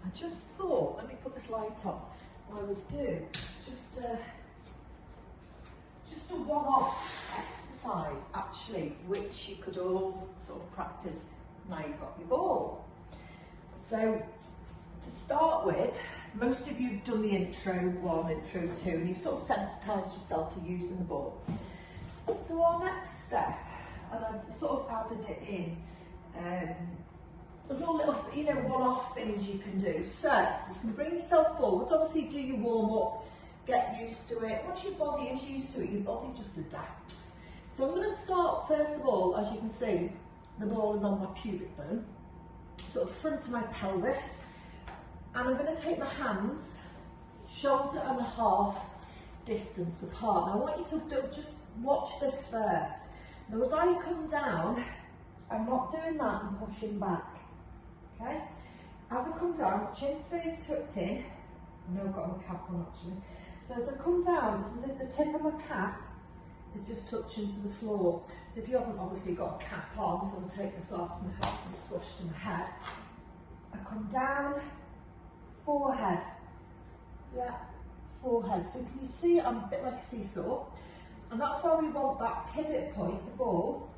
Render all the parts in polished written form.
I just thought, let me put this light on, I would do just a one-off exercise actually, which you could all sort of practice now you've got your ball. So to start with, most of you have done the intro 1, intro 2, and you've sort of sensitised yourself to using the ball. So our next step, and I've sort of added it in, there's all little, one-off things you can do. So you can bring yourself forward, obviously do your warm-up, get used to it. Once your body is used to it, your body just adapts. So I'm going to start, first of all, as you can see, the ball is on my pubic bone, sort of front of my pelvis, and I'm going to take my hands shoulder and a half distance apart. Now I want you to just watch this first. Now as I come down, I'm not doing that and pushing back, okay? As I come down, the chin stays tucked in. I know I've got my cap on actually. So as I come down, it's as if the tip of my cap is just touching to the floor. So if you haven't obviously got a cap on, so I'll take this off my head and squish to my head. I come down, forehead, yeah, forehead. So can you see I'm a bit like a seesaw? And that's why we want that pivot point, the ball,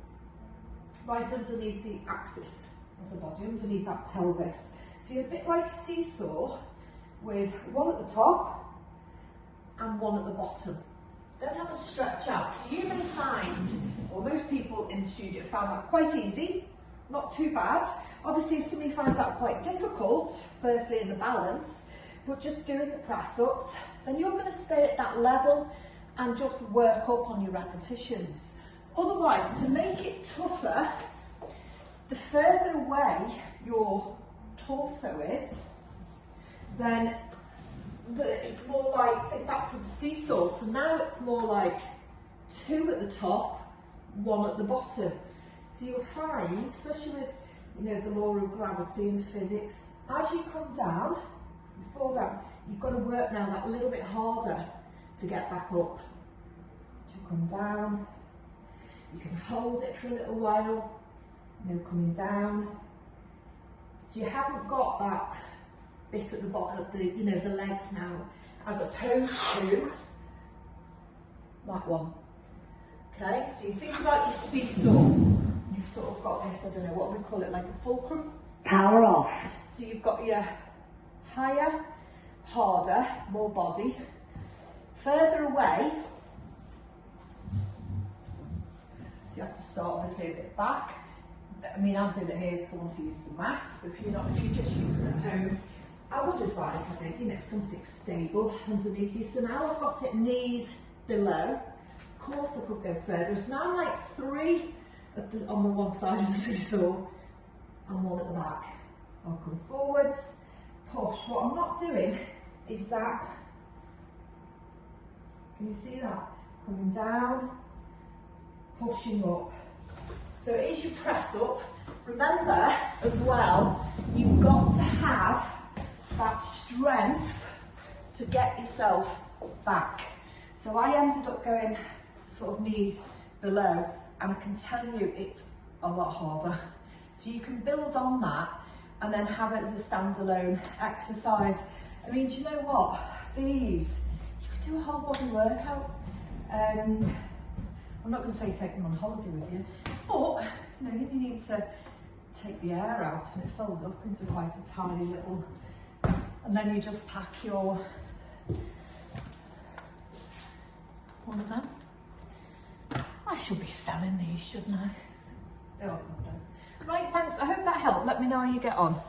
right underneath the axis of the body, underneath that pelvis. So you're a bit like a seesaw with one at the top and one at the bottom. Then have a stretch out. So you're going to find, or most people in the studio found that quite easy, not too bad. Obviously if somebody finds that quite difficult, firstly in the balance, but just doing the press ups, then you're going to stay at that level and just work up on your repetitions. Otherwise, to make it tougher, the further away your torso is, then it's more like, think back to the seesaw, so now it's more like 2 at the top, 1 at the bottom. So you'll find, especially with the law of gravity and physics, as you come down, you fall down, you've got to work now that little bit harder to get back up. You come down, you can hold it for a little while, coming down. So you haven't got that bit at the bottom of the legs now, as opposed to that one. Okay, so you think about your seesaw. You've sort of got this, I don't know what we call it, like a fulcrum. Power off. So you've got your higher, harder, more body. Further away, so you have to start obviously a bit back. I mean, I'm doing it here because I want to use the mat, but if you're just using it at home, I would advise, I think, something stable underneath you. So now I've got it knees below. Of course I could go further. So now I'm like 3 on the one side of the seesaw and 1 at the back. So I'll come forwards, push. What I'm not doing is that, can you see that? Coming down, pushing up. So it is your press up. Remember as well, you've got to have that strength to get yourself back. So I ended up going sort of knees below, and I can tell you it's a lot harder. So you can build on that and then have it as a standalone exercise. I mean, do you know what? These, you could do a whole body workout. I'm not going to say take them on holiday with you, but you need to take the air out, and it folds up into quite a tiny little, and then you just pack your one of them. I should be selling these, shouldn't I? They're all good though. Right, thanks. I hope that helped. Let me know how you get on.